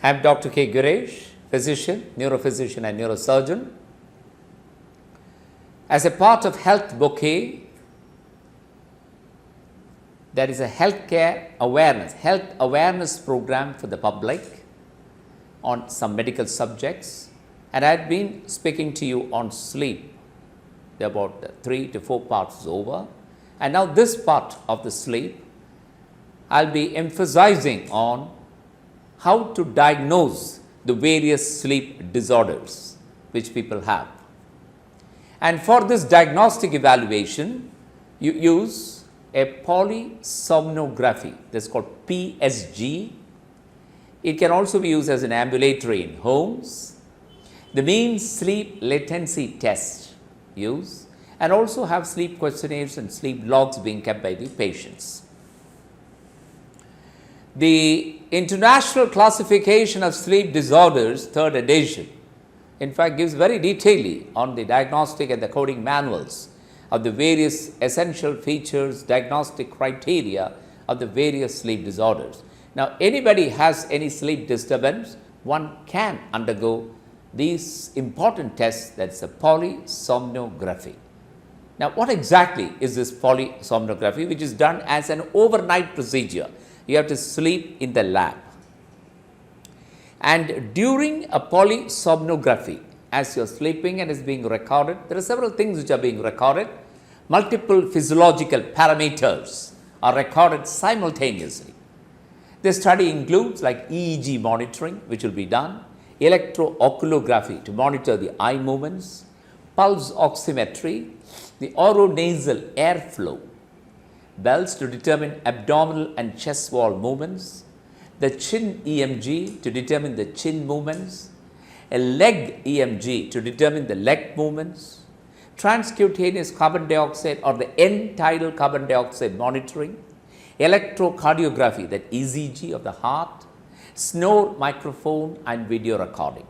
I am Dr.K Gireesh, physician, neurophysician and neurosurgeon. As a part of Health Bouquet, there is a health awareness program for the public on some medical subjects, and I had been speaking to you on sleep. About 3 to 4 parts is over, and now this part of the sleep, I'll be emphasizing on how to diagnose the various sleep disorders which people have. And for this diagnostic evaluation, you use a polysomnography, that's called PSG. It can also be used as an ambulatory in homes. The mean sleep latency test used, and also have sleep questionnaires and sleep logs being kept by the patients. The International Classification of Sleep Disorders, 3rd edition, in fact, gives very detailedly on the diagnostic and the coding manuals of the various essential features, diagnostic criteria of the various sleep disorders. Now, anybody has any sleep disturbance, one can undergo these important tests, that's a polysomnography. Now, what exactly is this polysomnography, which is done as an overnight procedure? You have to sleep in the lab. And during a polysomnography, as you are sleeping and is being recorded, there are several things which are being recorded. Multiple physiological parameters are recorded simultaneously. The study includes like EEG monitoring, which will be done, electrooculography to monitor the eye movements, pulse oximetry, the oronasal airflow, bells to determine abdominal and chest wall movements, the chin EMG to determine the chin movements, a leg EMG to determine the leg movements, transcutaneous carbon dioxide or the end-tidal carbon dioxide monitoring, electrocardiography, that ECG of the heart, snore microphone and video recording.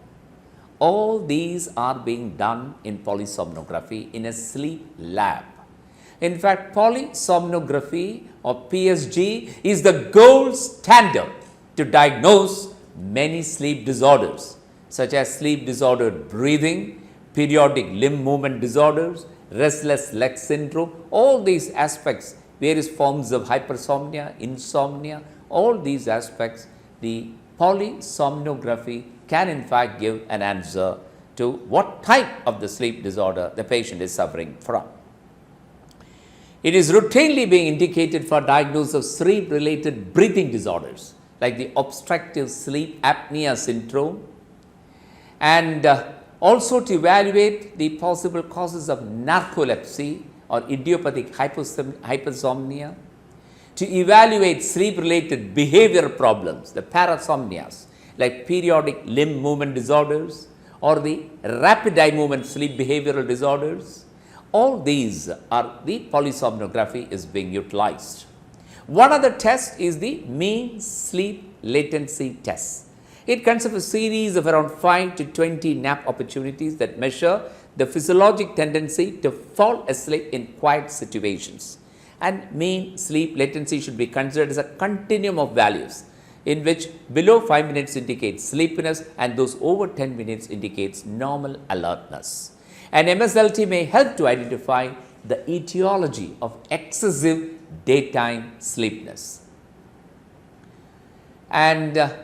All these are being done in polysomnography in a sleep lab. In fact, polysomnography or PSG is the gold standard to diagnose many sleep disorders, such as sleep disordered breathing, periodic limb movement disorders, restless leg syndrome, all these aspects, various forms of hypersomnia, insomnia, all these aspects, the polysomnography can in fact give an answer to what type of the sleep disorder the patient is suffering from. It is routinely being indicated for diagnosis of sleep-related breathing disorders like the obstructive sleep apnea syndrome, and also to evaluate the possible causes of narcolepsy or idiopathic hypersomnia, to evaluate sleep-related behavior problems, the parasomnias, like periodic limb movement disorders or the rapid eye movement sleep behavioral disorders. All these are the polysomnography is being utilized. One other test is the mean sleep latency test. It consists of a series of around 5 to 20 nap opportunities that measure the physiologic tendency to fall asleep in quiet situations. And mean sleep latency should be considered as a continuum of values, in which below 5 minutes indicates sleepiness and those over 10 minutes indicates normal alertness. And MSLT may help to identify the etiology of excessive daytime sleepiness. And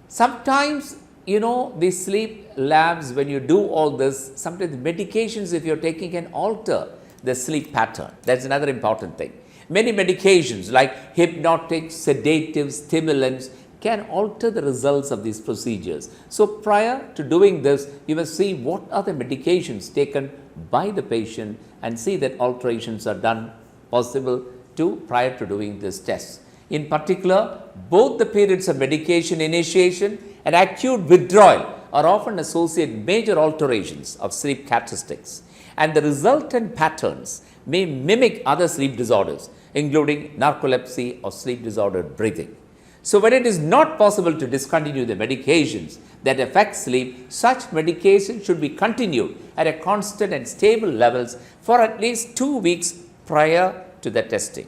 sometimes, the sleep labs, when you do all this, sometimes medications, if you're taking, can alter the sleep pattern. That's another important thing. Many medications like hypnotic, sedative, stimulants can alter the results of these procedures. So prior to doing this, you must see what are the medications taken by the patient and see that alterations are done possible prior to doing this test. In particular, both the periods of medication initiation and acute withdrawal are often associated with major alterations of sleep characteristics, and the resultant patterns may mimic other sleep disorders, including narcolepsy or sleep disordered breathing. So when it is not possible to discontinue the medications that affect sleep, such medication should be continued at a constant and stable levels for at least 2 weeks prior to the testing.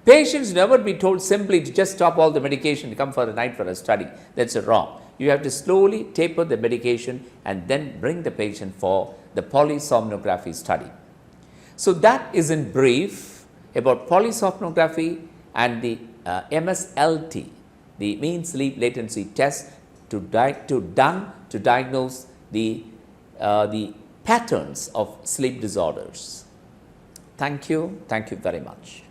Patients never be told simply to just stop all the medication and come for the night for a study. That's wrong. You have to slowly taper the medication and then bring the patient for the polysomnography study. So that is in brief about polysomnography and the MSLT, the mean sleep latency test to diagnose the patterns of sleep disorders. Thank you very much.